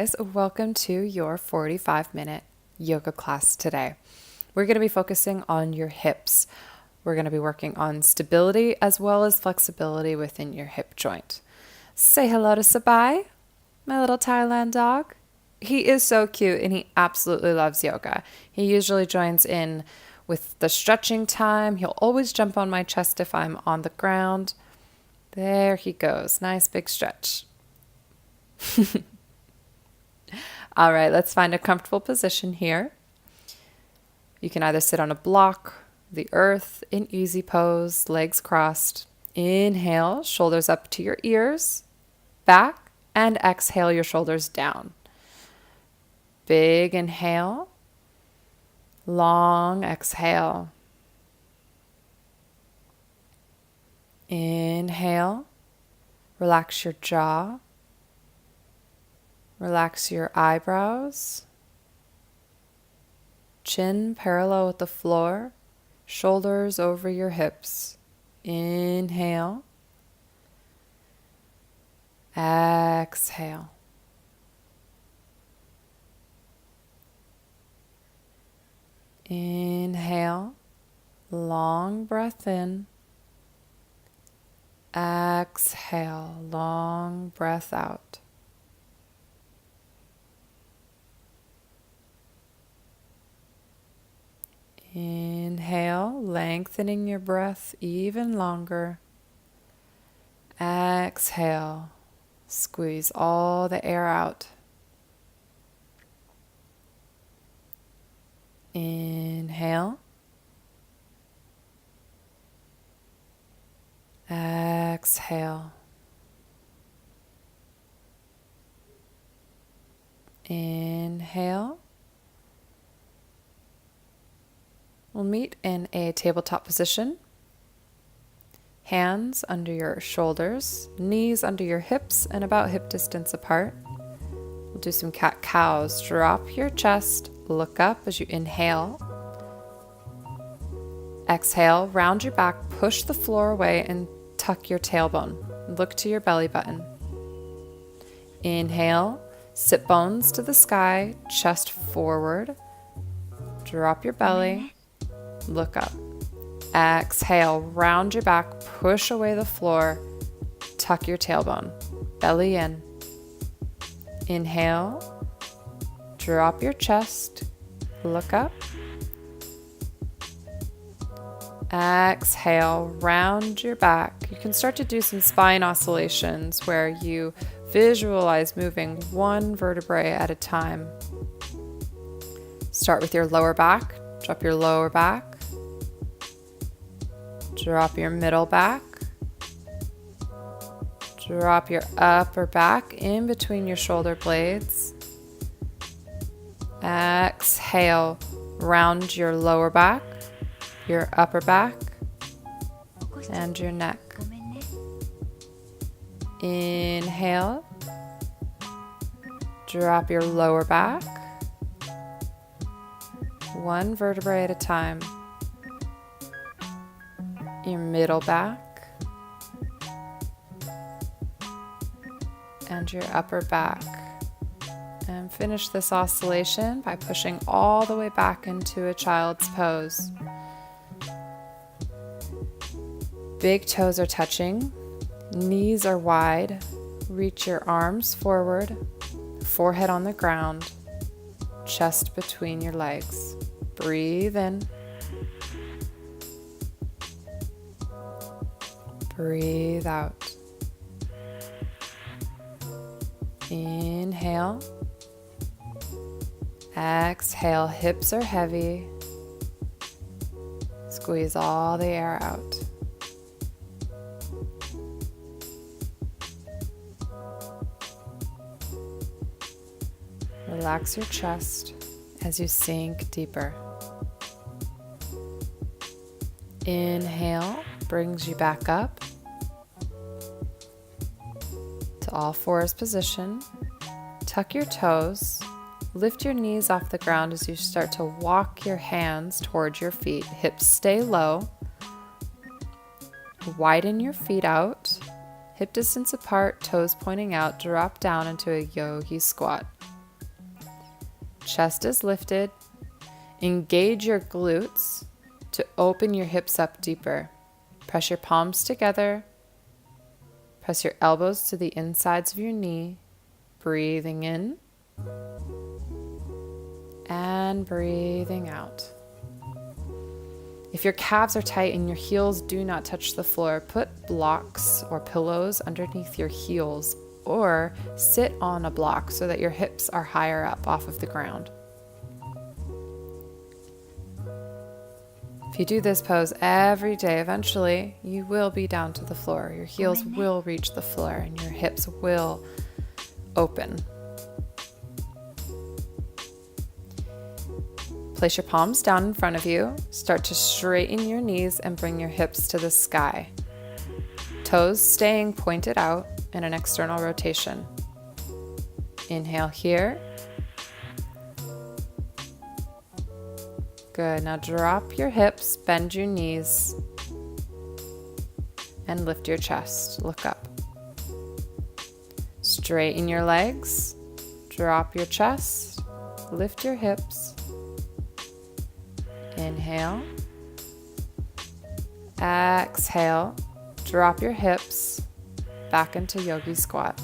guys. Welcome to your 45-minute yoga class today. We're going to be focusing on your hips. We're going to be working on stability as well as flexibility within your hip joint. Say hello to Sabai, my little Thailand dog. He is so cute and he absolutely loves yoga. He usually joins in with the stretching time. He'll always jump on my chest if I'm on the ground. There he goes. Nice big stretch. All right, let's find a comfortable position here. You can either sit on a block, the earth, in easy pose, legs crossed. Inhale, shoulders up to your ears, back, and exhale your shoulders down. Big inhale, long exhale. Inhale, relax your jaw. Relax your eyebrows, chin parallel with the floor, shoulders over your hips. Inhale, exhale. Inhale, long breath in. Exhale, long breath out. Inhale, lengthening your breath even longer. Exhale, squeeze all the air out. Inhale. Exhale. Inhale. We'll meet in a tabletop position. Hands under your shoulders, knees under your hips and about hip distance apart. We'll do some cat-cows. Drop your chest, look up as you inhale. Exhale, round your back, push the floor away and tuck your tailbone. Look to your belly button. Inhale, sit bones to the sky, chest forward. Drop your belly. Look up. Exhale, round your back, push away the floor, tuck your tailbone, belly in. Inhale, drop your chest, look up. Exhale, round your back. You can start to do some spine oscillations where you visualize moving one vertebrae at a time. Start with your lower back, drop your lower back. Drop your middle back. Drop your upper back in between your shoulder blades. Exhale, round your lower back, your upper back, and your neck. Inhale, drop your lower back, one vertebrae at a time. Your middle back and your upper back. And finish this oscillation by pushing all the way back into a child's pose. Big toes are touching, knees are wide. Reach your arms forward, forehead on the ground, chest between your legs. Breathe in. Breathe out. Inhale. Exhale, hips are heavy. Squeeze all the air out. Relax your chest as you sink deeper. Inhale brings you back up to all fours position. Tuck your toes. Lift your knees off the ground as you start to walk your hands towards your feet. Hips stay low. Widen your feet out. Hip distance apart, toes pointing out. Drop down into a Yogi Squat. Chest is lifted. Engage your glutes to open your hips up deeper. Press your palms together. Press your elbows to the insides of your knee. Breathing in and breathing out. If your calves are tight and your heels do not touch the floor, put blocks or pillows underneath your heels or sit on a block so that your hips are higher up off of the ground. If you do this pose every day, eventually you will be down to the floor. Your heels will reach the floor and your hips will open. Place your palms down in front of you. Start to straighten your knees and bring your hips to the sky. Toes staying pointed out in an external rotation. Inhale here. Good. Now drop your hips, bend your knees, and lift your chest. Look up. Straighten your legs. Drop your chest. Lift your hips. Inhale. Exhale. Drop your hips back into Yogi Squat.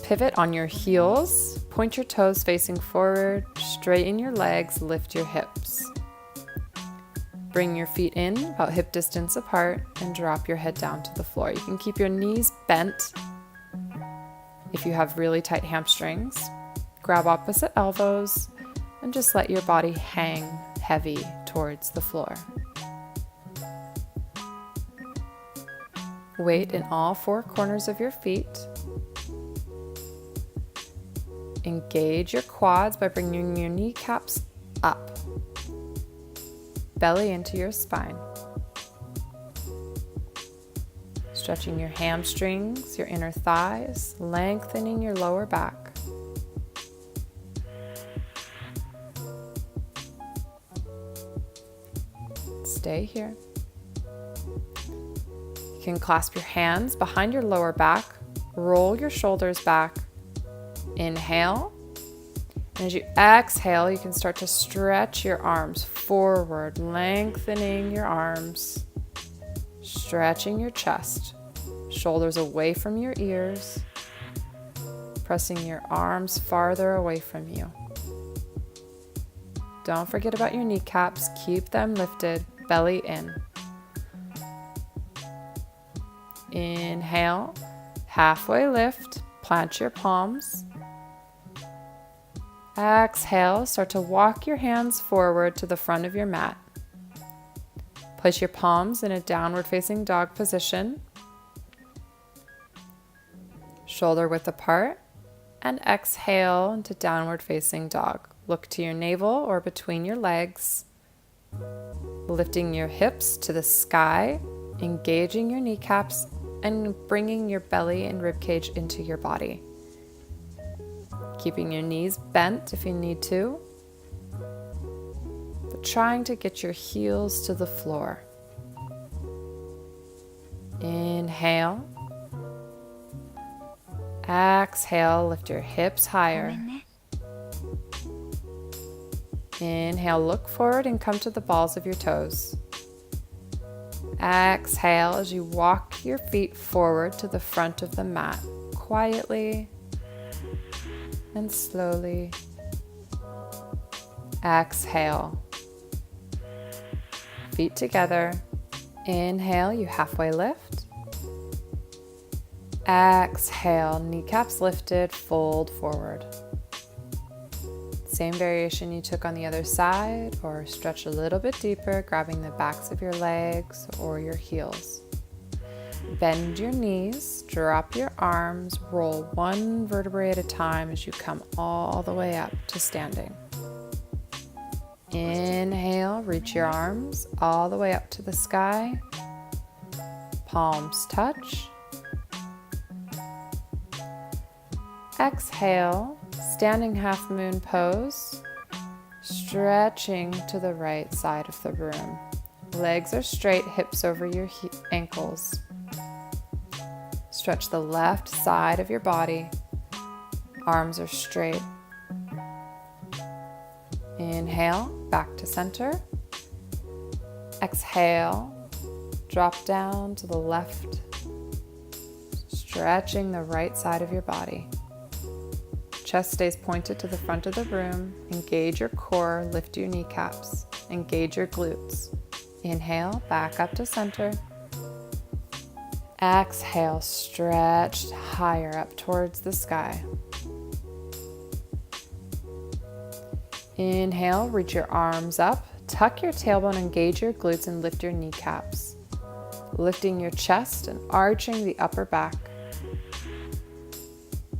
Pivot on your heels. Point your toes facing forward. Straighten your legs. Lift your hips. Bring your feet in about hip distance apart and drop your head down to the floor. You can keep your knees bent if you have really tight hamstrings. Grab opposite elbows and just let your body hang heavy towards the floor. Weight in all four corners of your feet. Engage your quads by bringing your kneecaps up. Belly into your spine. Stretching your hamstrings, your inner thighs, lengthening your lower back. Stay here. You can clasp your hands behind your lower back, roll your shoulders back. Inhale. And as you exhale, you can start to stretch your arms forward, lengthening your arms, stretching your chest, shoulders away from your ears, pressing your arms farther away from you. Don't forget about your kneecaps. Keep them lifted, belly in. Inhale, halfway lift, plant your palms. Exhale, start to walk your hands forward to the front of your mat. Place your palms in a downward facing dog position. Shoulder width apart, and exhale into downward facing dog. Look to your navel or between your legs, lifting your hips to the sky, engaging your kneecaps, and bringing your belly and ribcage into your body. Keeping your knees bent if you need to, but trying to get your heels to the floor. Inhale. Exhale, lift your hips higher. Inhale, look forward and come to the balls of your toes. Exhale as you walk your feet forward to the front of the mat, quietly and slowly. Exhale. Feet together. Inhale, you halfway lift. Exhale, kneecaps lifted, fold forward. Same variation you took on the other side, or stretch a little bit deeper, grabbing the backs of your legs or your heels. Bend your knees, drop your arms, roll one vertebrae at a time as you come all the way up to standing. Inhale, reach your arms all the way up to the sky. Palms touch. Exhale, standing half moon pose, stretching to the right side of the room. Legs are straight, hips over your ankles. Stretch the left side of your body. Arms are straight. Inhale, back to center. Exhale, drop down to the left, stretching the right side of your body. Chest stays pointed to the front of the room. Engage your core, lift your kneecaps, engage your glutes. Inhale, back up to center. Exhale, stretch higher up towards the sky. Inhale, reach your arms up, tuck your tailbone, engage your glutes, and lift your kneecaps. Lifting your chest and arching the upper back.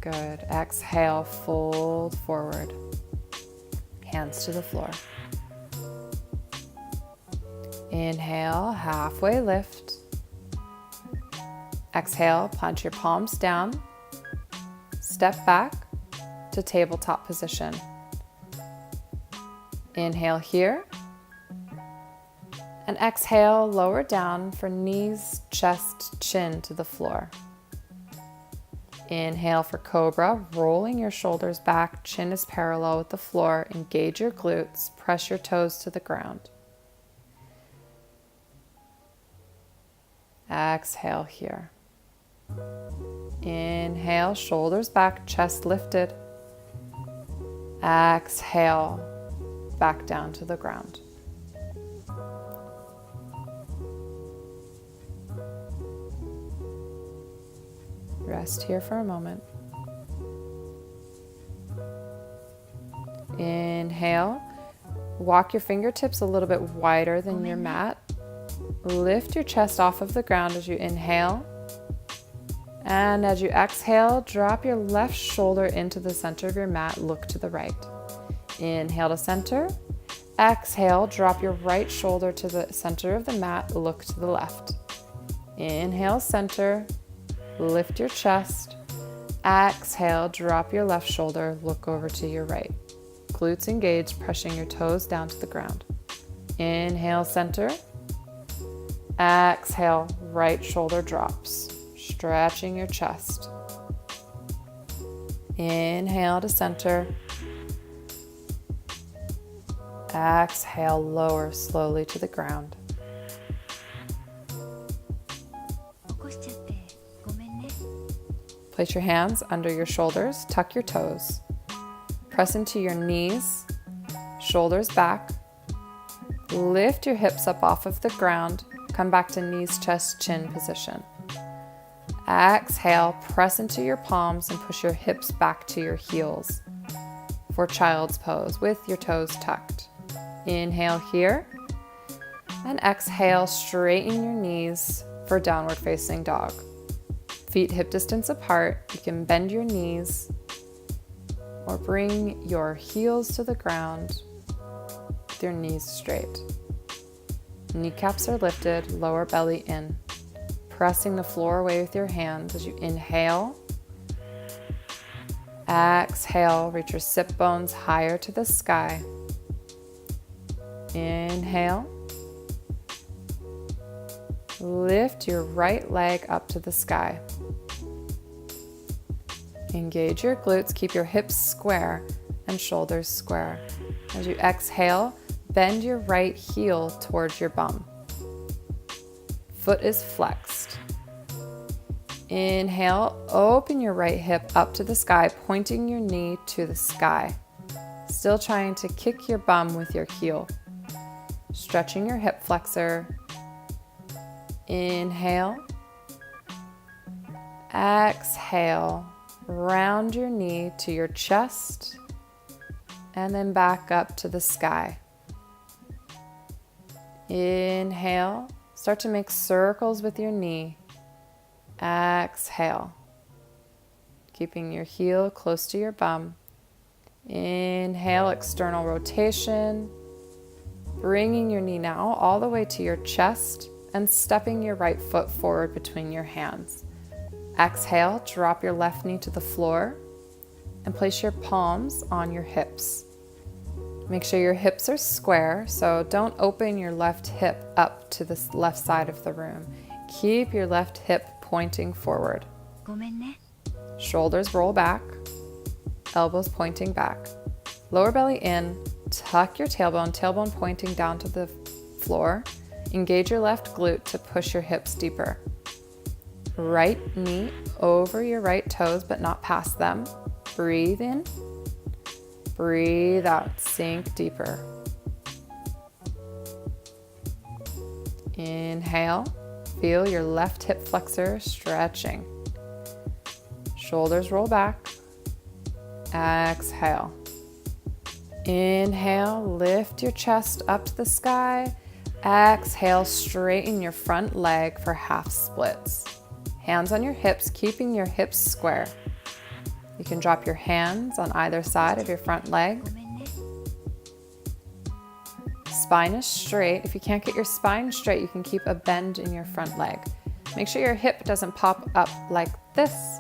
Good. Exhale, fold forward. Hands to the floor. Inhale, halfway lift. Exhale, plant your palms down. Step back to tabletop position. Inhale here. And exhale, lower down for knees, chest, chin to the floor. Inhale for cobra, rolling your shoulders back, chin is parallel with the floor. Engage your glutes, press your toes to the ground. Exhale here. Inhale, shoulders back, chest lifted. Exhale, back down to the ground. Rest here for a moment. Inhale, walk your fingertips a little bit wider than your mat. Lift your chest off of the ground as you inhale. And as you exhale, drop your left shoulder into the center of your mat. Look to the right. Inhale to center. Exhale, drop your right shoulder to the center of the mat. Look to the left. Inhale, center. Lift your chest. Exhale, drop your left shoulder. Look over to your right. Glutes engaged, pressing your toes down to the ground. Inhale, center. Exhale, right shoulder drops, stretching your chest. Inhale to center. Exhale, lower slowly to the ground. Place your hands under your shoulders, tuck your toes. Press into your knees, shoulders back. Lift your hips up off of the ground. Come back to knees, chest, chin position. Exhale, press into your palms and push your hips back to your heels for child's pose with your toes tucked. Inhale here. And exhale, straighten your knees for downward facing dog. Feet hip distance apart. You can bend your knees or bring your heels to the ground with your knees straight. Kneecaps are lifted, lower belly in. Pressing the floor away with your hands as you inhale. Exhale, reach your sit bones higher to the sky. Inhale. Lift your right leg up to the sky. Engage your glutes, keep your hips square and shoulders square. As you exhale, bend your right heel towards your bum. Foot is flexed. Inhale, open your right hip up to the sky, pointing your knee to the sky. Still trying to kick your bum with your heel. Stretching your hip flexor. Inhale. Exhale. Round your knee to your chest and then back up to the sky. Inhale. Start to make circles with your knee. Exhale. Keeping your heel close to your bum. Inhale, external rotation. Bringing your knee now all the way to your chest and stepping your right foot forward between your hands. Exhale, drop your left knee to the floor and place your palms on your hips. Make sure your hips are square, so don't open your left hip up to the left side of the room. Keep your left hip pointing forward. Shoulders roll back, elbows pointing back. Lower belly in, Tuck your tailbone pointing down to the floor. Engage your left glute to push your hips deeper. Right knee over your right toes, but not past them. Breathe in. Breathe out. Sink deeper. Inhale. Feel your left hip flexor stretching. Shoulders roll back. Exhale. Inhale, lift your chest up to the sky. Exhale, straighten your front leg for half splits. Hands on your hips, keeping your hips square. You can drop your hands on either side of your front leg. Spine is straight. If you can't get your spine straight, you can keep a bend in your front leg. Make sure your hip doesn't pop up like this.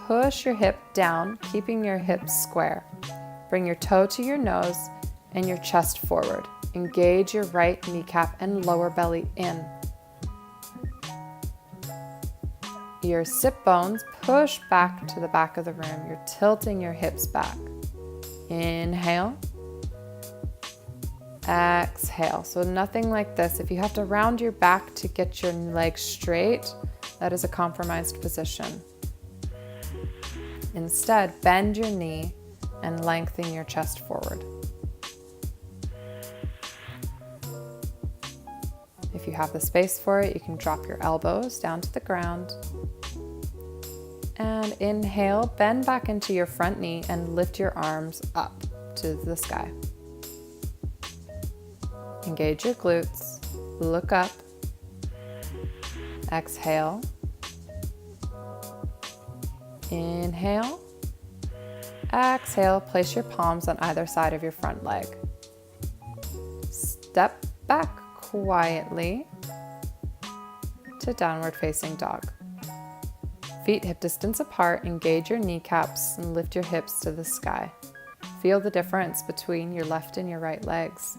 Push your hip down, keeping your hips square. Bring your toe to your nose and your chest forward. Engage your right kneecap and lower belly in. Your sit bones push back to the back of the room. You're tilting your hips back. Inhale. Exhale. So nothing like this. If you have to round your back to get your legs straight, that is a compromised position. Instead, bend your knee and lengthen your chest forward. If you have the space for it, you can drop your elbows down to the ground. And inhale, bend back into your front knee and lift your arms up to the sky. Engage your glutes, look up, exhale, inhale, exhale, place your palms on either side of your front leg. Step back quietly to downward facing dog. Feet hip distance apart, engage your kneecaps and lift your hips to the sky. Feel the difference between your left and your right legs.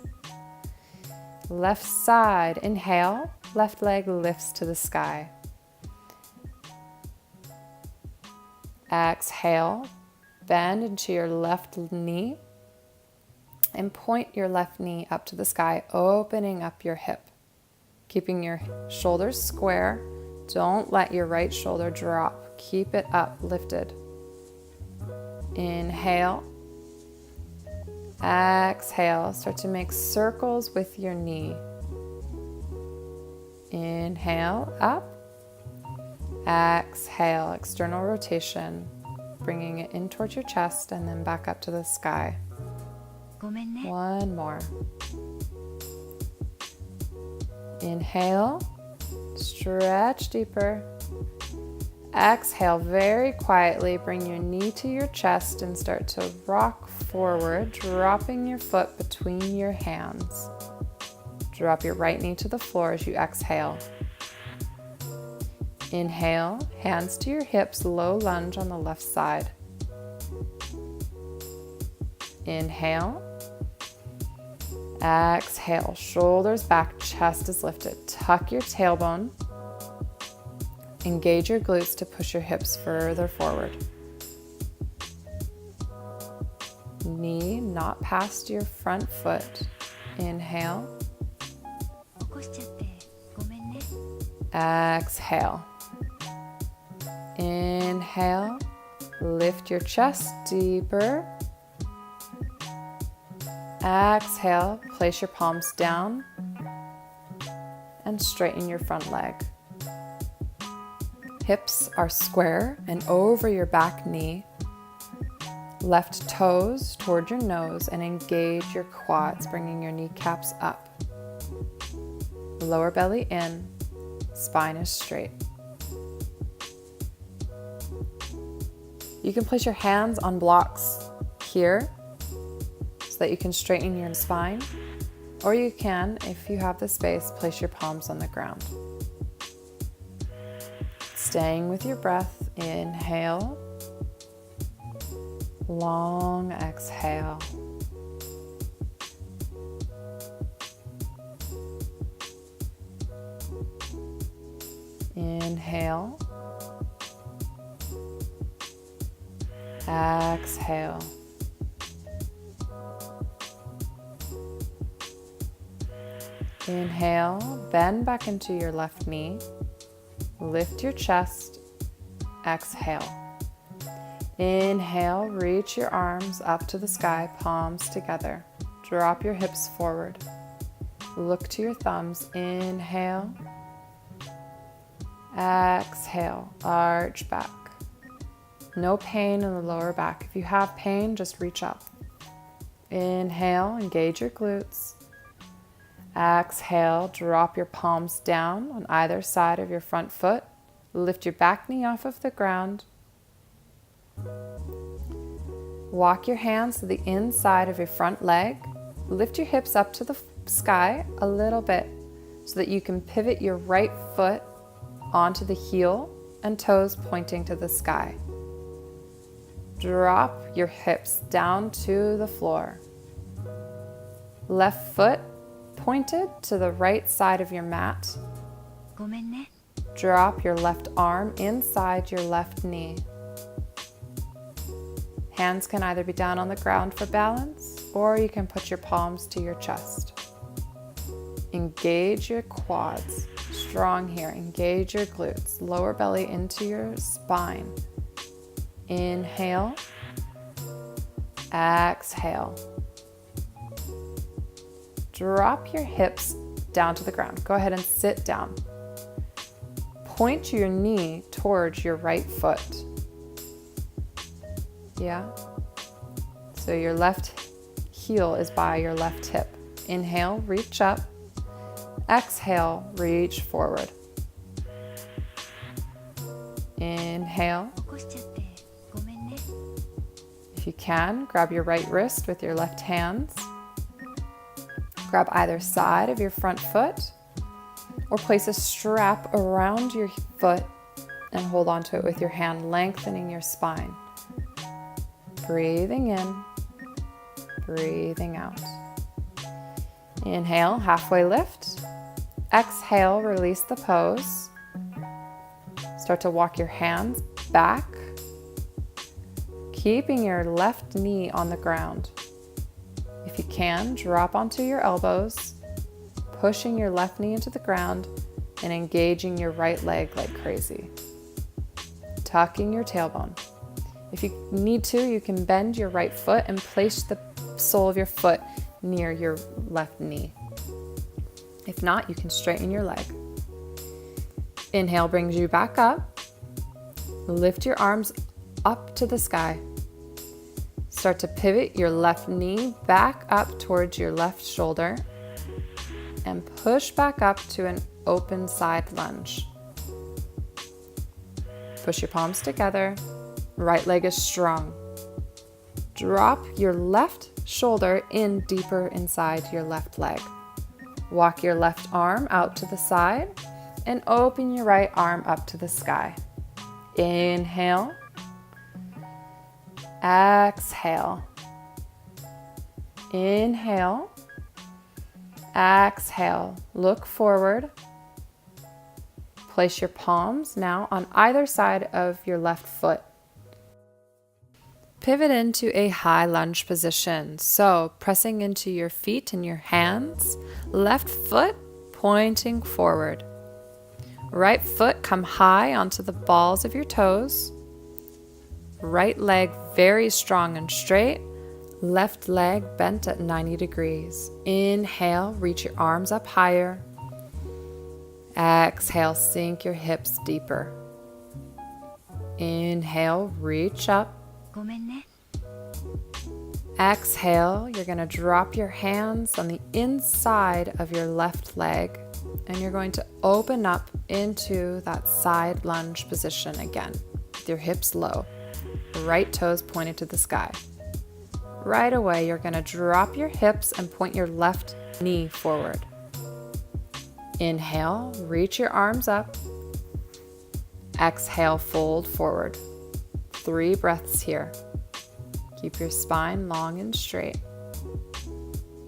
Left side, inhale, left leg lifts to the sky. Exhale, bend into your left knee and point your left knee up to the sky, opening up your hip. Keeping your shoulders square, don't let your right shoulder drop. Keep it up, lifted. Inhale. Exhale, start to make circles with your knee. Inhale, up. Exhale, external rotation, bringing it in towards your chest and then back up to the sky. One more. Inhale, stretch deeper. Exhale, very quietly, bring your knee to your chest and start to rock forward, dropping your foot between your hands. Drop your right knee to the floor as you exhale. Inhale, hands to your hips, low lunge on the left side. Inhale. Exhale, shoulders back, chest is lifted. Tuck your tailbone. Engage your glutes to push your hips further forward. Knee not past your front foot. Inhale. Exhale. Inhale. Lift your chest deeper. Exhale. Place your palms down and straighten your front leg. Hips are square and over your back knee. Left toes toward your nose and engage your quads, bringing your kneecaps up. Lower belly in, spine is straight. You can place your hands on blocks here so that you can straighten your spine, or you can, if you have the space, place your palms on the ground. Staying with your breath, inhale, long exhale. Inhale, exhale. Inhale, bend back into your left knee. Lift your chest. Exhale. Inhale, reach your arms up to the sky, palms together. Drop your hips forward. Look to your thumbs. Inhale. Exhale, arch back. No pain in the lower back. If you have pain, just reach up. Inhale, engage your glutes. Exhale, drop your palms down on either side of your front foot. Lift your back knee off of the ground. Walk your hands to the inside of your front leg. Lift your hips up to the sky a little bit so that you can pivot your right foot onto the heel and toes pointing to the sky. Drop your hips down to the floor. Left foot pointed to the right side of your mat. Drop your left arm inside your left knee. Hands can either be down on the ground for balance, or you can put your palms to your chest. Engage your quads. Strong here. Engage your glutes. Lower belly into your spine. Inhale. Exhale. Drop your hips down to the ground. Go ahead and sit down. Point your knee towards your right foot. Yeah. So your left heel is by your left hip. Inhale, reach up. Exhale, reach forward. Inhale. If you can, grab your right wrist with your left hands. Grab either side of your front foot, or place a strap around your foot and hold onto it with your hand, lengthening your spine. Breathing in, breathing out. Inhale, halfway lift. Exhale, release the pose. Start to walk your hands back, keeping your left knee on the ground. If you can, drop onto your elbows, pushing your left knee into the ground and engaging your right leg like crazy. Tucking your tailbone. If you need to, you can bend your right foot and place the sole of your foot near your left knee. If not, you can straighten your leg. Inhale brings you back up. Lift your arms up to the sky. Start to pivot your left knee back up towards your left shoulder and push back up to an open side lunge. Push your palms together. Right leg is strong. Drop your left shoulder in deeper inside your left leg. Walk your left arm out to the side and open your right arm up to the sky. Inhale. Exhale. Inhale. Exhale. Look forward. Place your palms now on either side of your left foot. Pivot into a high lunge position. So pressing into your feet and your hands, left foot pointing forward. Right foot come high onto the balls of your toes. Right leg very strong and straight. Left leg bent at 90 degrees. Inhale, reach your arms up higher. Exhale, sink your hips deeper. Inhale, reach up. Exhale, you're going to drop your hands on the inside of your left leg and you're going to open up into that side lunge position again with your hips low, right toes pointed to the sky. Right away, you're going to drop your hips and point your left knee forward. Inhale, reach your arms up. Exhale, fold forward. 3 breaths here. Keep your spine long and straight.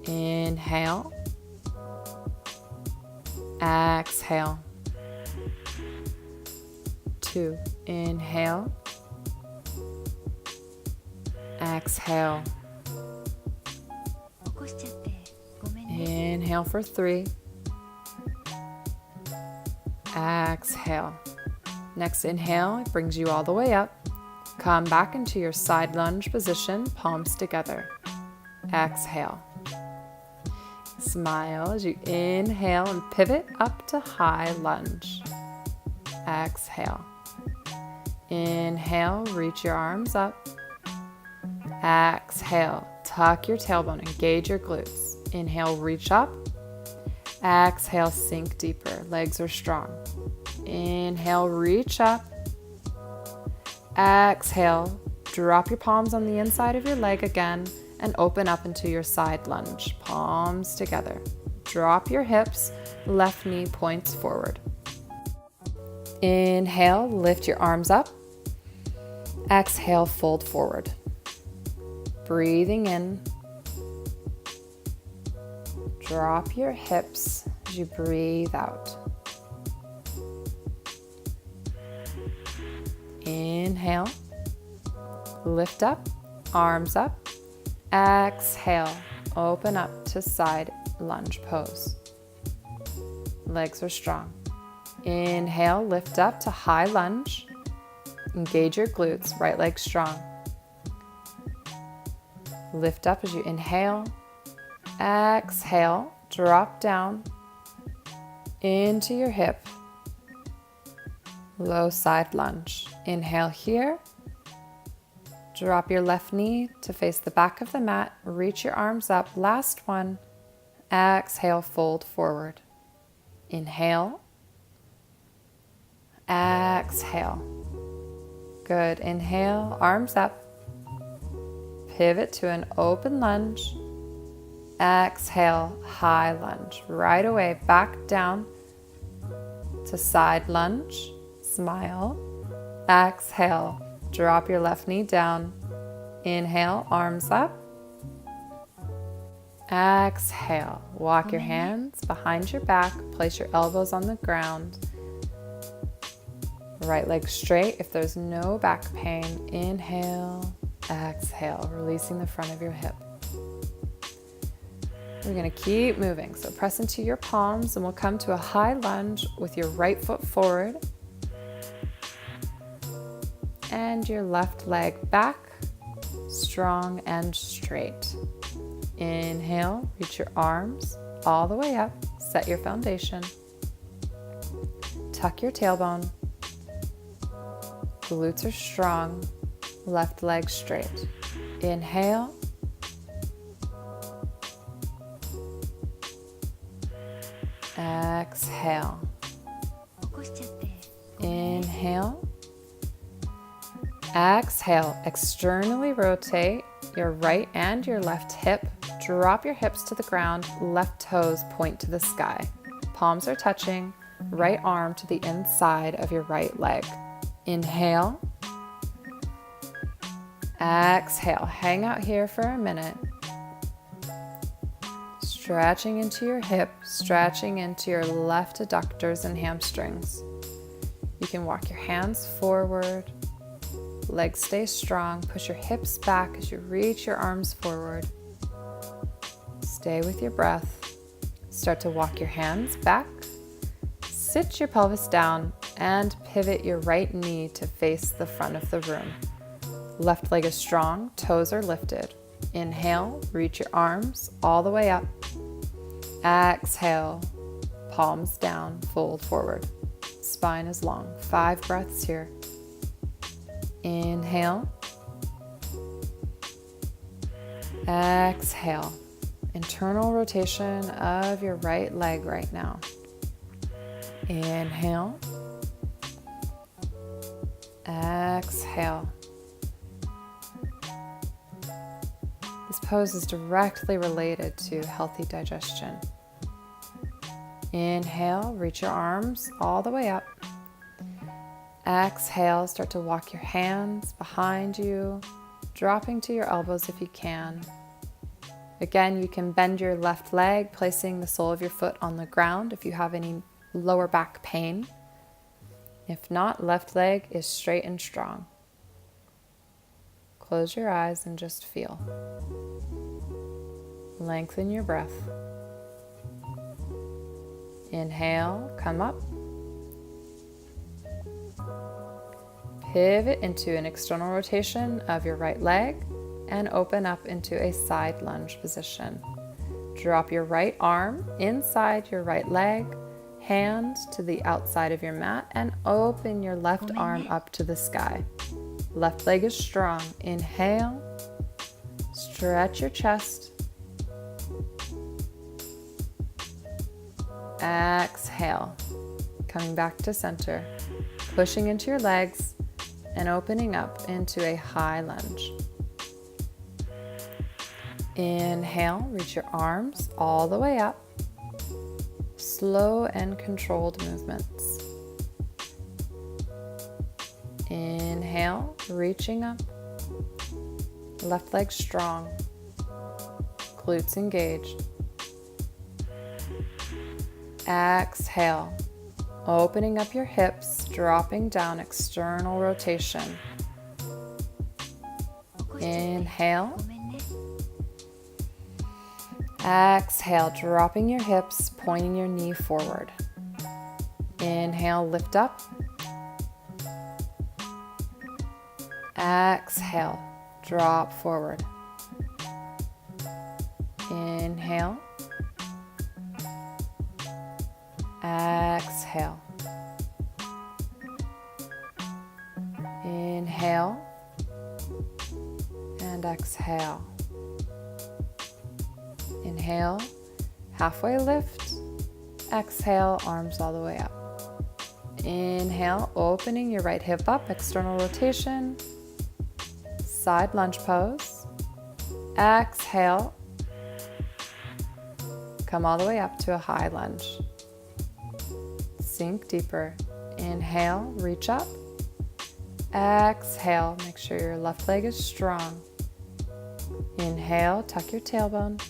Inhale. Exhale. 2. Inhale. Exhale. Inhale for 3. Exhale. Next inhale brings you all the way up. Come back into your side lunge position, palms together. Exhale. Smile as you inhale and pivot up to high lunge. Exhale. Inhale, reach your arms up. Exhale, tuck your tailbone, engage your glutes. Inhale, reach up. Exhale, sink deeper, legs are strong. Inhale, reach up. Exhale, drop your palms on the inside of your leg again and open up into your side lunge. Palms together. Drop your hips, left knee points forward. Inhale, lift your arms up. Exhale, fold forward. Breathing in. Drop your hips as you breathe out. Inhale, lift up, arms up. Exhale, open up to side lunge pose. Legs are strong. Inhale, lift up to high lunge. Engage your glutes, right leg strong. Lift up as you inhale. Exhale, drop down into your hip. Low side lunge. Inhale here. Drop your left knee to face the back of the mat. Reach your arms up. Last one. Exhale, fold forward. Inhale. Exhale. Good. Inhale, arms up. Pivot to an open lunge. Exhale, high lunge. Right away, back down to side lunge. Smile. Exhale, drop your left knee down. Inhale, arms up. Exhale, walk your hands behind your back. Place your elbows on the ground. Right leg straight. If there's no back pain, inhale, exhale, releasing the front of your hip. We're going to keep moving. So press into your palms and we'll come to a high lunge with your right foot forward and your left leg back, strong and straight. Inhale, reach your arms all the way up, set your foundation. Tuck your tailbone. Glutes are strong, left leg straight. Inhale. Exhale. Inhale. Exhale. Externally rotate your right and your left hip. Drop your hips to the ground. Left toes point to the sky. Palms are touching. Right arm to the inside of your right leg. Inhale. Exhale. Hang out here for a minute. Stretching into your hip, stretching into your left adductors and hamstrings. You can walk your hands forward. Legs stay strong. Push your hips back as you reach your arms forward. Stay with your breath. Start to walk your hands back. Sit your pelvis down and pivot your right knee to face the front of the room. Left leg is strong, toes are lifted. Inhale, reach your arms all the way up. Exhale, palms down, fold forward. Spine is long. 5 breaths here. Inhale. Exhale. Internal rotation of your right leg right now. Inhale. Exhale. This pose is directly related to healthy digestion. Inhale, reach your arms all the way up. Exhale, start to walk your hands behind you, dropping to your elbows if you can. Again, you can bend your left leg, placing the sole of your foot on the ground if you have any lower back pain. If not, left leg is straight and strong. Close your eyes and just feel. Lengthen your breath. Inhale, come up. Pivot into an external rotation of your right leg and open up into a side lunge position. Drop your right arm inside your right leg, hand to the outside of your mat, and open your left arm up to the sky. Left leg is strong. Inhale, stretch your chest. Exhale, coming back to center, pushing into your legs and opening up into a high lunge. Inhale, reach your arms all the way up. Slow and controlled movements. Inhale, reaching up. Left leg strong. Glutes engaged. Exhale, opening up your hips, dropping down, external rotation. Inhale. Exhale, dropping your hips, pointing your knee forward. Inhale, lift up. Exhale, drop forward. Inhale. Exhale. Inhale. And exhale. Inhale, halfway lift. Exhale, arms all the way up. Inhale, opening your right hip up, external rotation. Side lunge pose. Exhale. Come all the way up to a high lunge. Sink deeper. Inhale, reach up. Exhale, make sure your left leg is strong. Inhale, tuck your tailbone.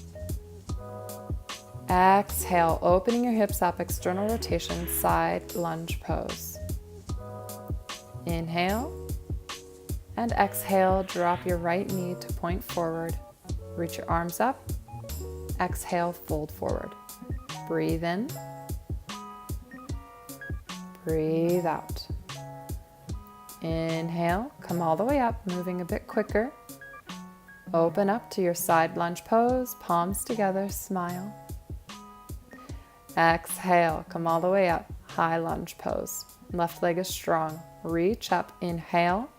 Exhale, opening your hips up, external rotation, side lunge pose. Inhale and exhale, drop your right knee to point forward. Reach your arms up. Exhale, fold forward. Breathe in. Breathe out. Inhale, come all the way up, moving a bit quicker. Open up to your side lunge pose, palms together, smile. Exhale, come all the way up, high lunge pose. Left leg is strong. Reach up, inhale.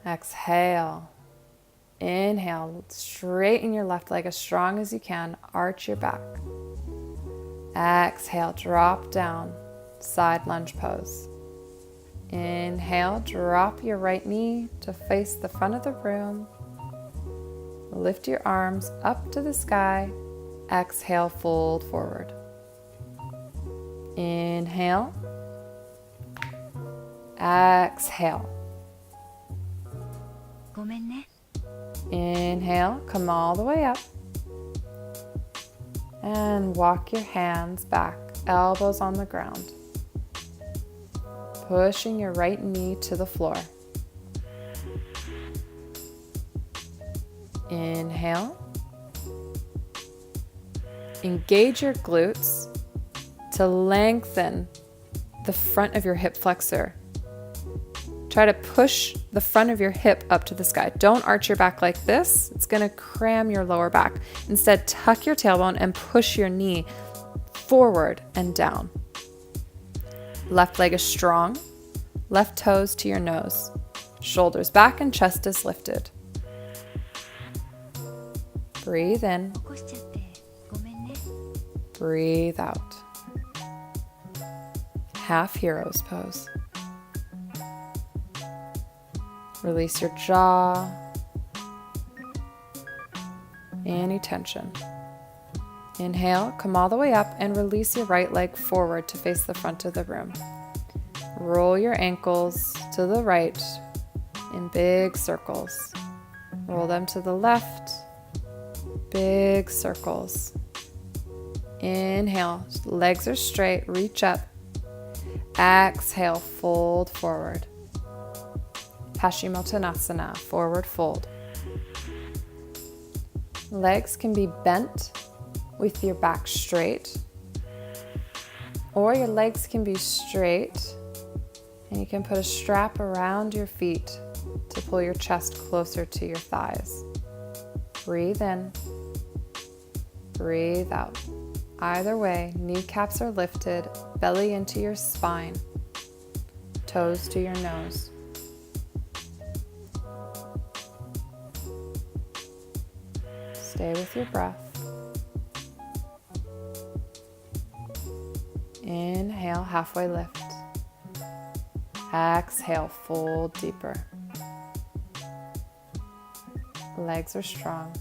Exhale. Inhale, straighten your left leg as strong as you can. Arch your back. Exhale, drop down, side lunge pose. Inhale, drop your right knee to face the front of the room. Lift your arms up to the sky. Exhale, fold forward. Inhale. Exhale. Inhale, come all the way up. And walk your hands back, elbows on the ground. Pushing your right knee to the floor. Inhale. Engage your glutes to lengthen the front of your hip flexor. Try to push the front of your hip up to the sky. Don't arch your back like this. It's going to cram your lower back. Instead, tuck your tailbone and push your knee forward and down. Left leg is strong. Left toes to your nose. Shoulders back and chest is lifted. Breathe in. Breathe out. Half hero's pose. Release your jaw. Any tension. Inhale, come all the way up and release your right leg forward to face the front of the room. Roll your ankles to the right in big circles. Roll them to the left. Big circles. Inhale, legs are straight, reach up. Exhale, fold forward. Paschimottanasana, forward fold. Legs can be bent with your back straight, or your legs can be straight And you can put a strap around your feet to pull your chest closer to your thighs. Breathe in, breathe out. Either way, kneecaps are lifted, belly into your spine, toes to your nose. Stay with your breath. Inhale, halfway lift. Exhale, fold deeper. Legs are strong.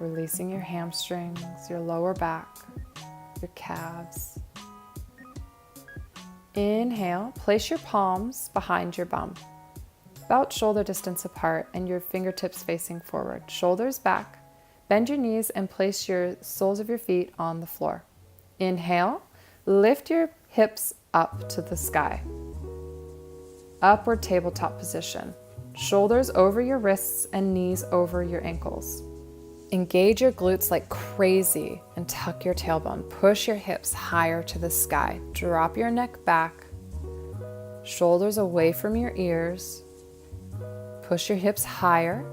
Releasing your hamstrings, your lower back, your calves. Inhale, place your palms behind your bum, about shoulder distance apart and your fingertips facing forward. Shoulders back. Bend your knees and place your soles of your feet on the floor. Inhale, lift your hips up to the sky. Upward tabletop position. Shoulders over your wrists and knees over your ankles. Engage your glutes like crazy and tuck your tailbone. Push your hips higher to the sky. Drop your neck back. Shoulders away from your ears. Push your hips higher.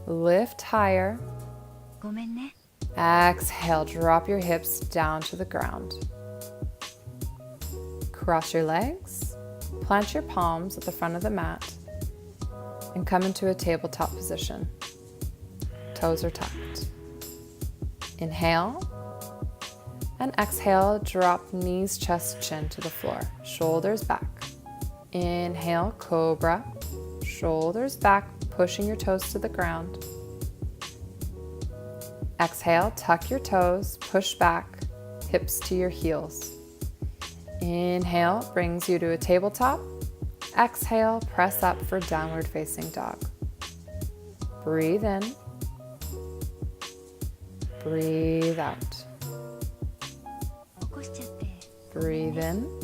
Lift higher. Exhale, drop your hips down to the ground. Cross your legs. Plant your palms at the front of the mat and come into a tabletop position. Toes are tucked. Inhale and exhale, drop knees, chest, chin to the floor. Shoulders back. Inhale, cobra. Shoulders back, pushing your toes to the ground. Exhale, tuck your toes, push back, hips to your heels. Inhale brings you to a tabletop. Exhale, press up for downward facing dog. Breathe in. Breathe out. Breathe in.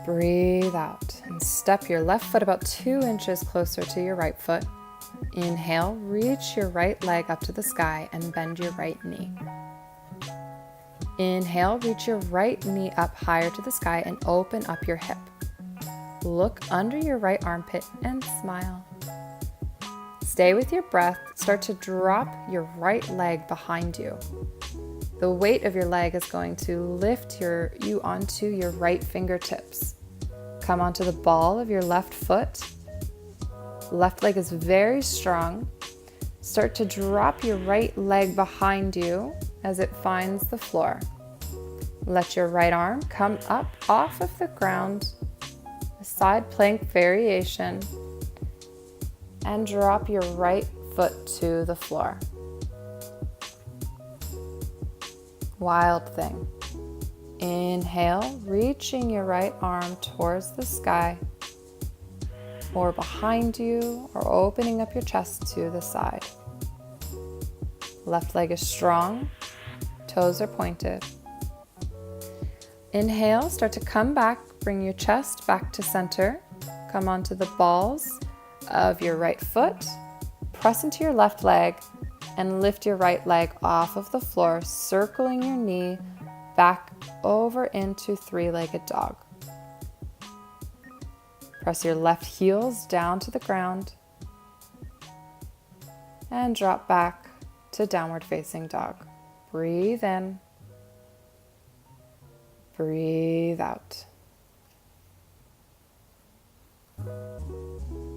Breathe out. And step your left foot about 2 inches closer to your right foot. Inhale, reach your right leg up to the sky and bend your right knee. Inhale, reach your right knee up higher to the sky and open up your hip. Look under your right armpit and smile. Stay with your breath. Start to drop your right leg behind you. The weight of your leg is going to lift you onto your right fingertips. Come onto the ball of your left foot. Left leg is very strong. Start to drop your right leg behind you as it finds the floor. Let your right arm come up off of the ground, a side plank variation, and drop your right foot to the floor. Wild thing. Inhale, reaching your right arm towards the sky or behind you, or opening up your chest to the side. Left leg is strong, toes are pointed. Inhale, start to come back, bring your chest back to center. Come onto the balls of your right foot, press into your left leg, and lift your right leg off of the floor, circling your knee back over into three-legged dog. Press your left heels down to the ground and drop back to downward facing dog. Breathe in, breathe out.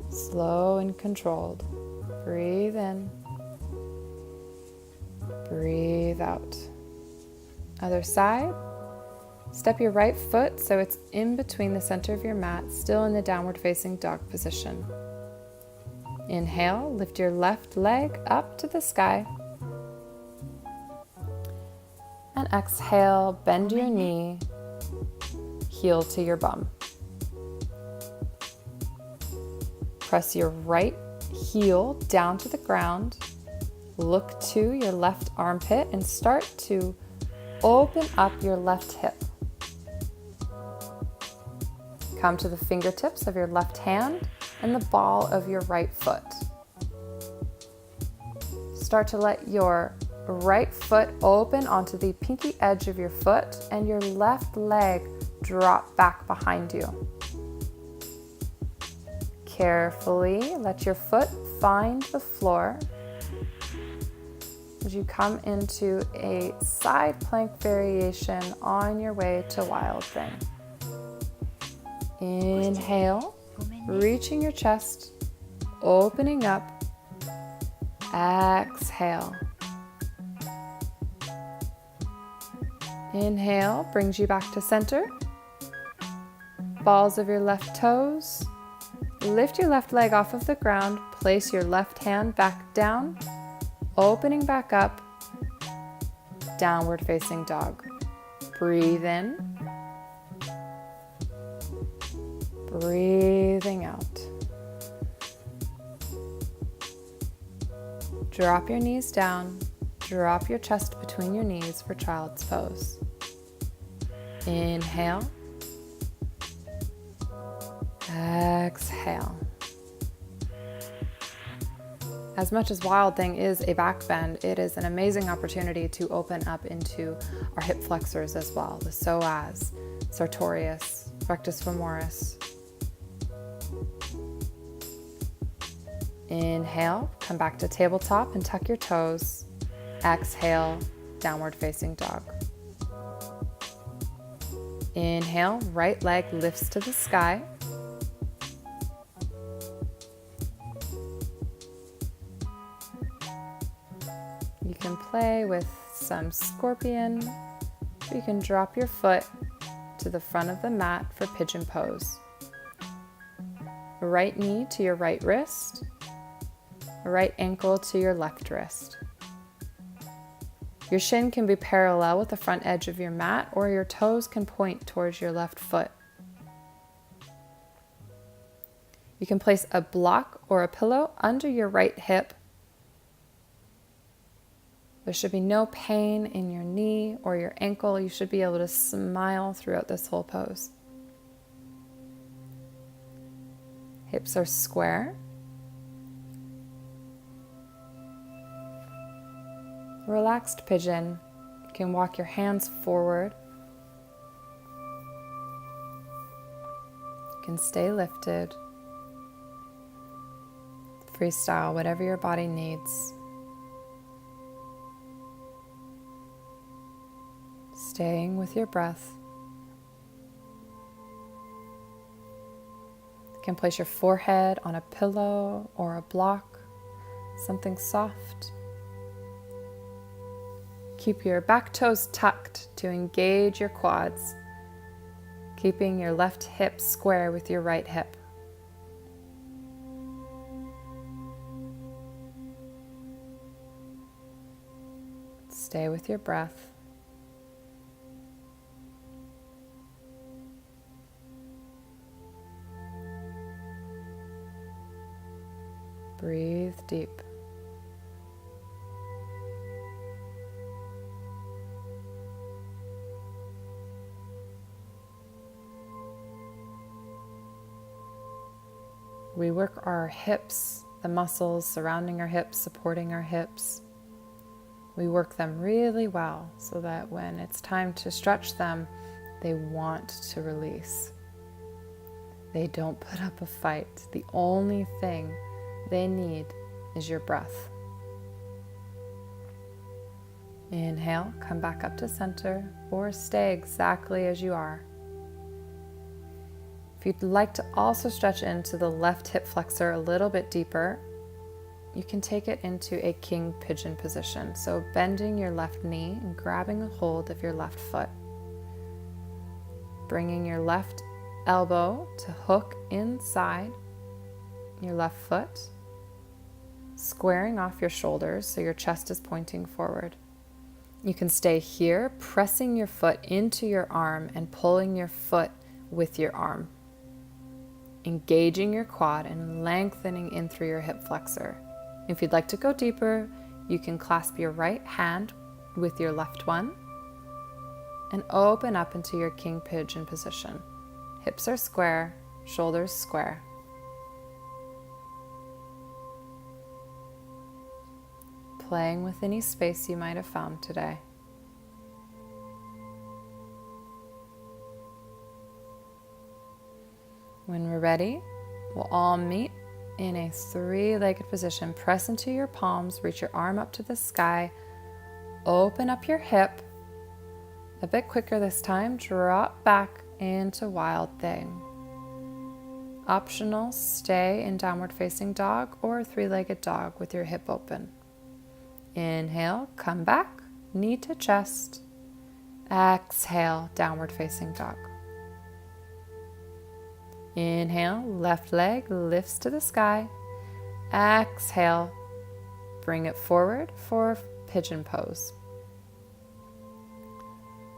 Slow and controlled. Breathe in, breathe out. Other side. Step your right foot so it's in between the center of your mat, still in the downward facing dog position. Inhale, lift your left leg up to the sky. And exhale, bend your knee, heel to your bum. Press your right heel down to the ground. Look to your left armpit and start to open up your left hip. Come to the fingertips of your left hand and the ball of your right foot. Start to let your right foot open onto the pinky edge of your foot and your left leg drop back behind you. Carefully let your foot find the floor as you come into a side plank variation on your way to Wild Thing. Inhale, reaching your chest, opening up. Exhale. Inhale brings you back to center. Balls of your left toes. Lift your left leg off of the ground. Place your left hand back down. Opening back up. Downward facing dog. Breathe in. Breathing out. Drop your knees down. Drop your chest between your knees for child's pose. Inhale. Exhale. As much as Wild Thing is a back bend, it is an amazing opportunity to open up into our hip flexors as well. The psoas, sartorius, rectus femoris. Inhale, come back to tabletop and tuck your toes. Exhale, downward facing dog. Inhale, right leg lifts to the sky. You can play with some scorpion. You can drop your foot to the front of the mat for Pigeon Pose. Right knee to your right wrist. Right ankle to your left wrist. Your shin can be parallel with the front edge of your mat, or your toes can point towards your left foot. You can place a block or a pillow under your right hip. There should be no pain in your knee or your ankle. You should be able to smile throughout this whole pose. Hips are square. Relaxed pigeon. You can walk your hands forward. You can stay lifted. Freestyle, whatever your body needs. Staying with your breath. You can place your forehead on a pillow or a block, something soft. Keep your back toes tucked to engage your quads, keeping your left hip square with your right hip. Stay with your breath. Breathe deep. We work our hips, the muscles surrounding our hips, supporting our hips. We work them really well so that when it's time to stretch them, they want to release. They don't put up a fight. The only thing they need is your breath. Inhale, come back up to center, or stay exactly as you are. If you'd like to also stretch into the left hip flexor a little bit deeper, you can take it into a king pigeon position. So bending your left knee and grabbing a hold of your left foot. Bringing your left elbow to hook inside your left foot. Squaring off your shoulders so your chest is pointing forward. You can stay here, pressing your foot into your arm and pulling your foot with your arm. Engaging your quad and lengthening in through your hip flexor. If you'd like to go deeper, you can clasp your right hand with your left one and open up into your king pigeon position. Hips are square, shoulders playing with any space you might have found today. When we're ready, we'll all meet in a three-legged position. Press into your palms, reach your arm up to the sky, open up your hip. A bit quicker this time, drop back into Wild Thing. Optional, stay in downward facing dog or three-legged dog with your hip open. Inhale, come back, knee to chest. Exhale, downward facing dog. Inhale, left leg lifts to the sky. Exhale, bring it forward for Pigeon Pose.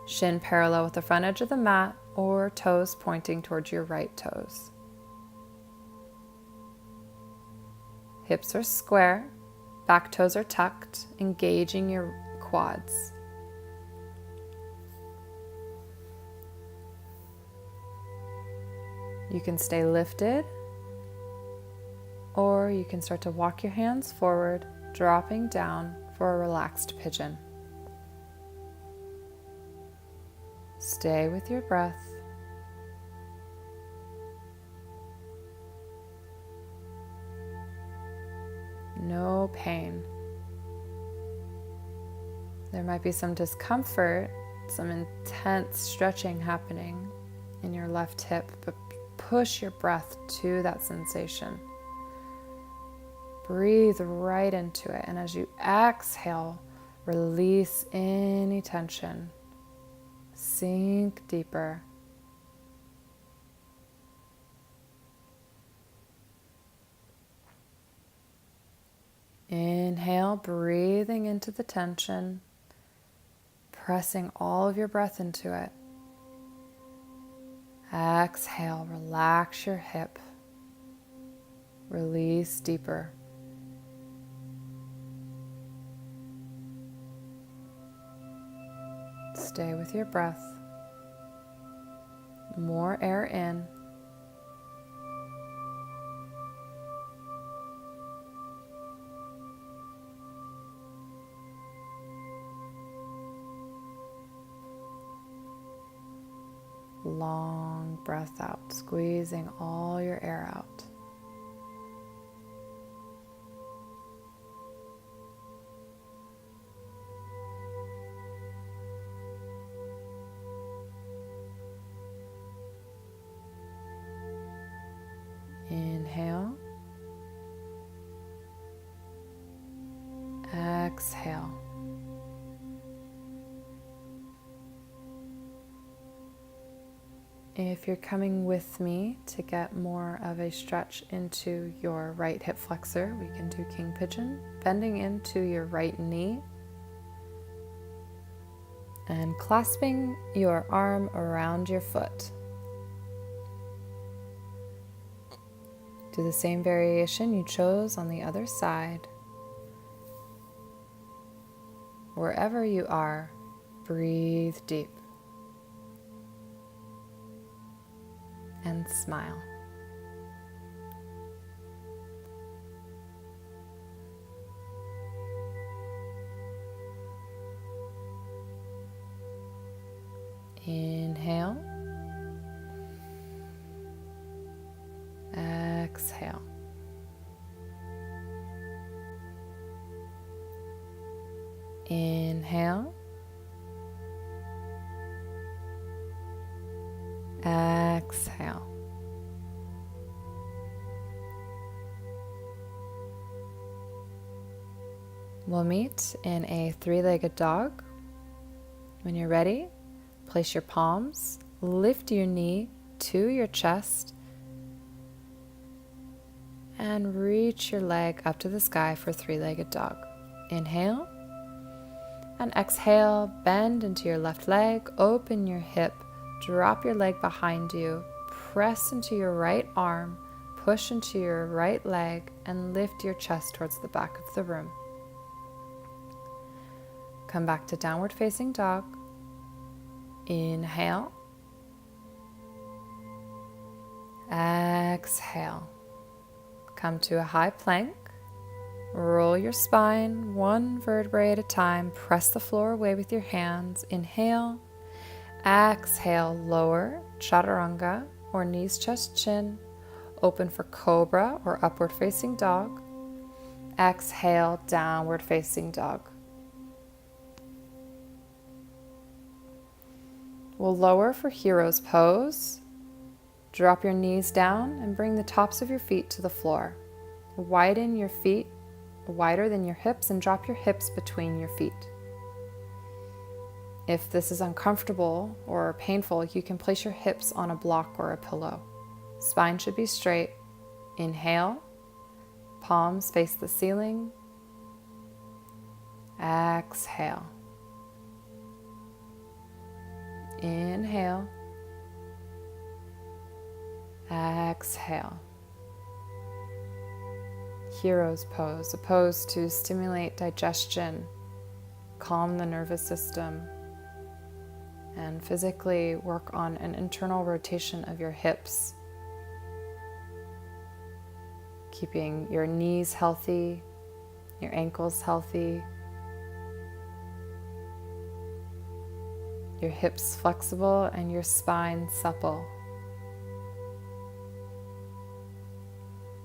Shin parallel with the front edge of the mat or toes pointing towards your right toes. Hips are square, back toes are tucked, engaging your quads. You can stay lifted, or you can start to walk your hands forward, dropping down for a relaxed pigeon. Stay with your breath. No pain. There might be some discomfort, some intense stretching happening in your left hip, but push your breath to that sensation. Breathe right into it, and as you exhale, release any tension. Sink deeper. Inhale, breathing into the tension, pressing all of your breath into it. Exhale, relax your hip. Release deeper. Stay with your breath. More air in. Long breath out, squeezing all your air out. Inhale. Exhale. If you're coming with me to get more of a stretch into your right hip flexor, we can do King Pigeon, bending into your right knee and clasping your arm around your foot. Do the same variation you chose on the other side. Wherever you are, breathe deep and smile. Inhale. Exhale. Inhale. Exhale. We'll meet in a three-legged dog. When you're ready, place your palms, lift your knee to your chest, and reach your leg up to the sky for three-legged dog. Inhale, and exhale, bend into your left leg, open your hip, drop your leg behind you, press into your right arm, push into your right leg, and lift your chest towards the back of the room. Come back to downward facing dog. Inhale. Exhale. Come to a high plank. Roll your spine one vertebrae at a time. Press the floor away with your hands. Inhale. Exhale, lower, chaturanga, or knees, chest, chin. Open for cobra or upward facing dog. Exhale, downward facing dog. We'll lower for hero's pose. Drop your knees down and bring the tops of your feet to the floor. Widen your feet wider than your hips and drop your hips between your feet. If this is uncomfortable or painful, you can place your hips on a block or a pillow. Spine should be straight. Inhale, palms face the ceiling. Exhale. Inhale. Exhale. Hero's pose, a pose to stimulate digestion, calm the nervous system, and physically work on an internal rotation of your hips, keeping your knees healthy, your ankles healthy, your hips flexible, and your spine supple.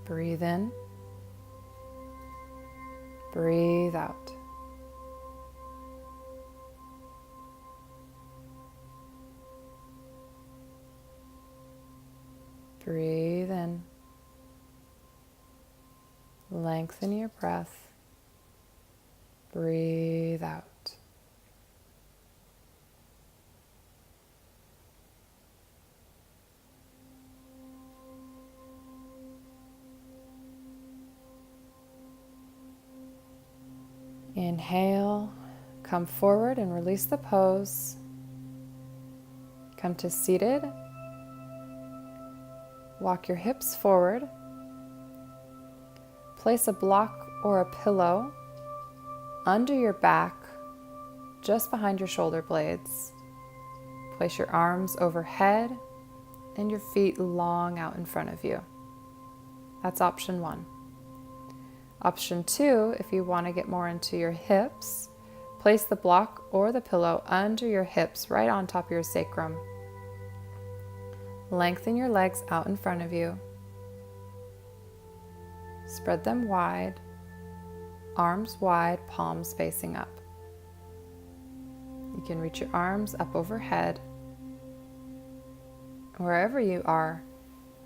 Breathe in, breathe out. Breathe in. Lengthen your breath. Breathe out. Inhale, come forward and release the pose. Come to seated. Walk your hips forward. Place a block or a pillow under your back, just behind your shoulder blades. Place your arms overhead and your feet long out in front of you. That's option 1. Option 2, if you want to get more into your hips, place the block or the pillow under your hips, right on top of your sacrum. Lengthen your legs out in front of you. Spread them wide, arms wide, palms facing up. You can reach your arms up overhead. Wherever you are,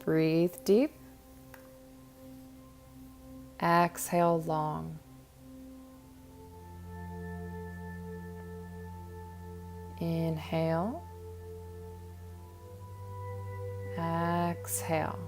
breathe deep. Exhale long. Inhale. Exhale.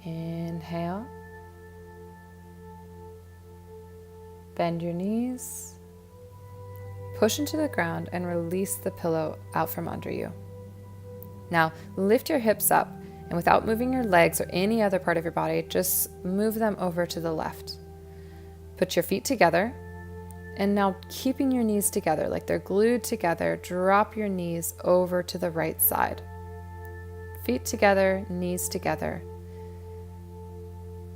Inhale. Bend your knees. Push into the ground and release the pillow out from under you. Now lift your hips up, and without moving your legs or any other part of your body, just move them over to the left. Put your feet together, and now keeping your knees together like they're glued together, drop your knees over to the right side. Feet together, knees together.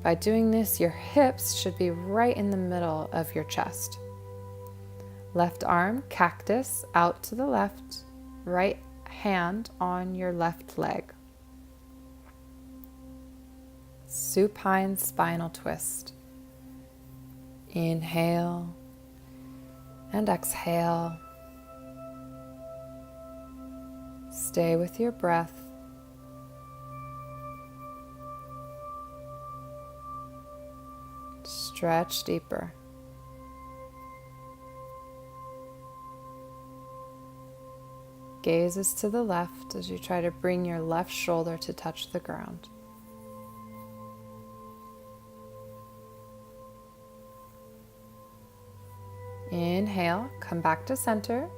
By doing this, your hips should be right in the middle of your chest. Left arm, cactus, out to the left. Right hand on your left leg. Supine spinal twist. Inhale and exhale. Stay with your breath. Stretch deeper. Gaze is to the left as you try to bring your left shoulder to touch the ground. Inhale, come back to center.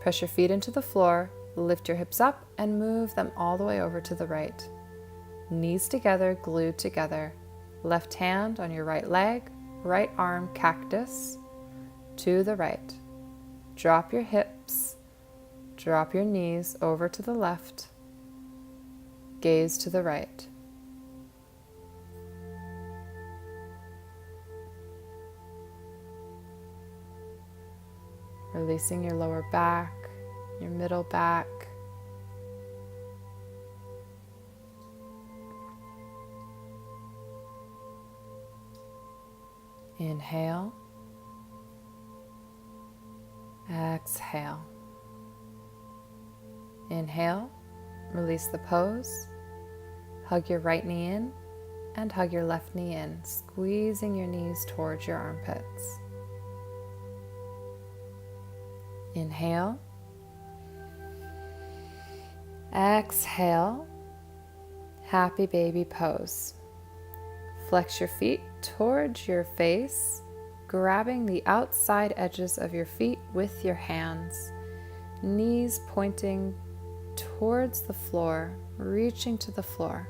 Press your feet into the floor, lift your hips up and move them all the way over to the right. Knees together, glued together. Left hand on your right leg, right arm cactus to the right. Drop your hips, drop your knees over to the left, gaze to the right. Releasing your lower back, your middle back. Inhale. Exhale. Inhale, release the pose. Hug your right knee in and hug your left knee in, squeezing your knees towards your armpits. Inhale. Exhale. Happy baby pose. Flex your feet towards your face, grabbing the outside edges of your feet with your hands, knees pointing towards the floor, reaching to the floor.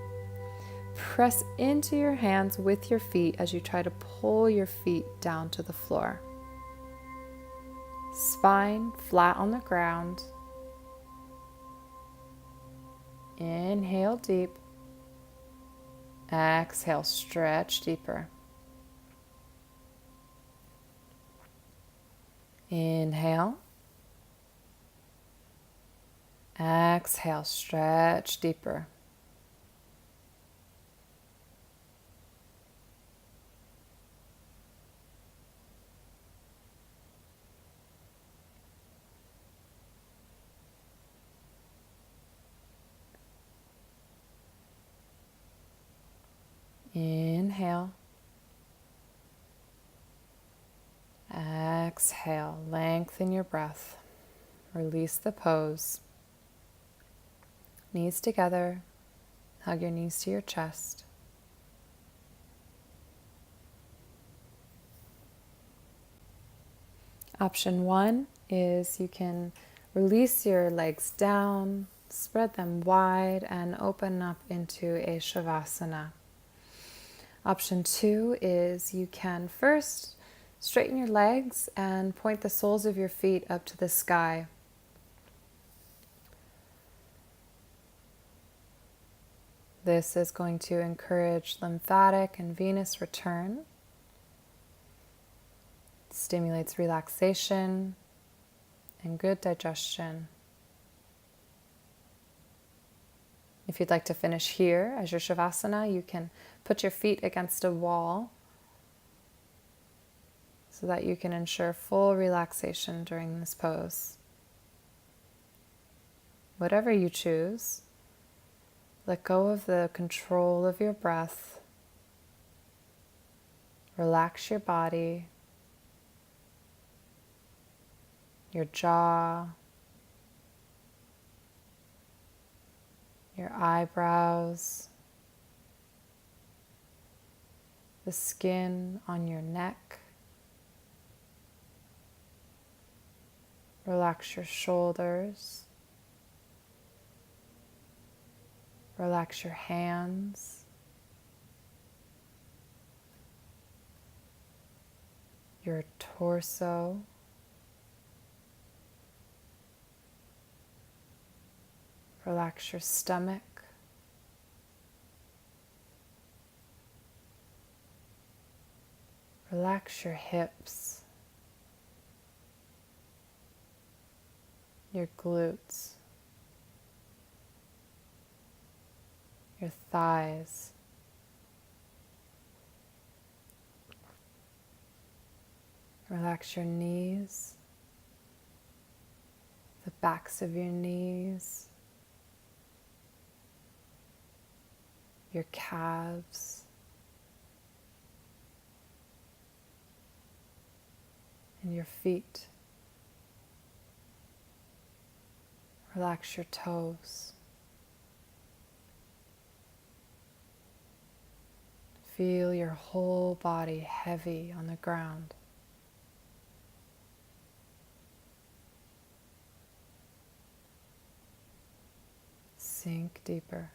Press into your hands with your feet as you try to pull your feet down to the floor. Spine flat on the ground. Inhale deep. Exhale, stretch deeper. Inhale. Exhale, stretch deeper. Inhale. Exhale, lengthen your breath. Release the pose. Knees together. Hug your knees to your chest. Option 1 is you can release your legs down, spread them wide, and open up into a Shavasana. Option 2 is you can first straighten your legs and point the soles of your feet up to the sky. This is going to encourage lymphatic and venous return. Stimulates relaxation and good digestion. If you'd like to finish here as your Shavasana, you can put your feet against a wall so that you can ensure full relaxation during this pose. Whatever you choose, let go of the control of your breath. Relax your body, your jaw, your eyebrows, the skin on your neck. Relax your shoulders. Relax your hands. Your torso. Relax your stomach. Relax your hips, your glutes, your thighs, relax your knees, the backs of your knees, your calves, and your feet. Relax your toes. Feel your whole body heavy on the ground. Sink deeper.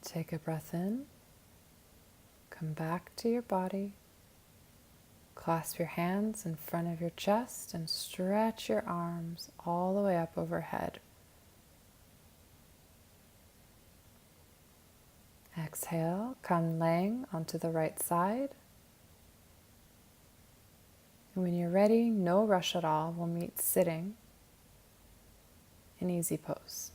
Take a breath in. Come back to your body. Clasp your hands in front of your chest and stretch your arms all the way up overhead. Exhale, come laying onto the right side. And when you're ready, no rush at all, we'll meet sitting in easy pose.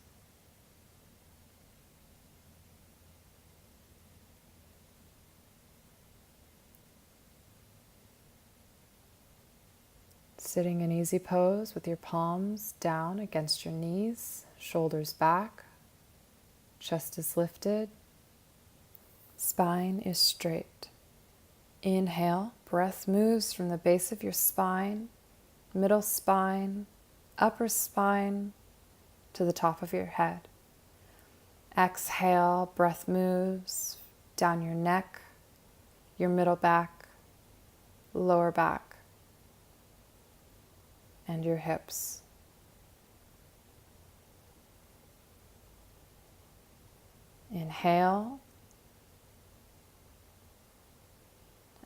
Sitting in easy pose with your palms down against your knees, shoulders back, chest is lifted, spine is straight. Inhale, breath moves from the base of your spine, middle spine, upper spine, to the top of your head. Exhale, breath moves down your neck, your middle back, lower back, and your hips. Inhale.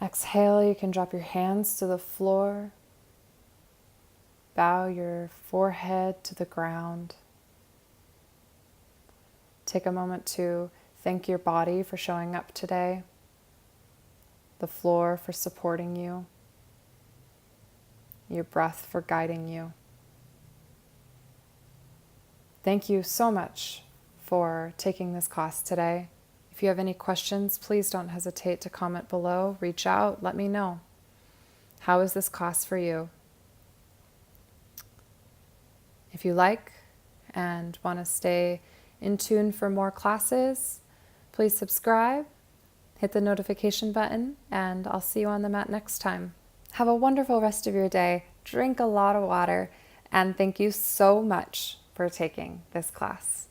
Exhale, you can drop your hands to the floor. Bow your forehead to the ground. Take a moment to thank your body for showing up today, the floor for supporting you, your breath for guiding you. Thank you so much for taking this class today. If you have any questions, please don't hesitate to comment below, reach out, let me know. How is this class for you? If you like and want to stay in tune for more classes, please subscribe, hit the notification button, and I'll see you on the mat next time. Have a wonderful rest of your day, drink a lot of water, and thank you so much for taking this class.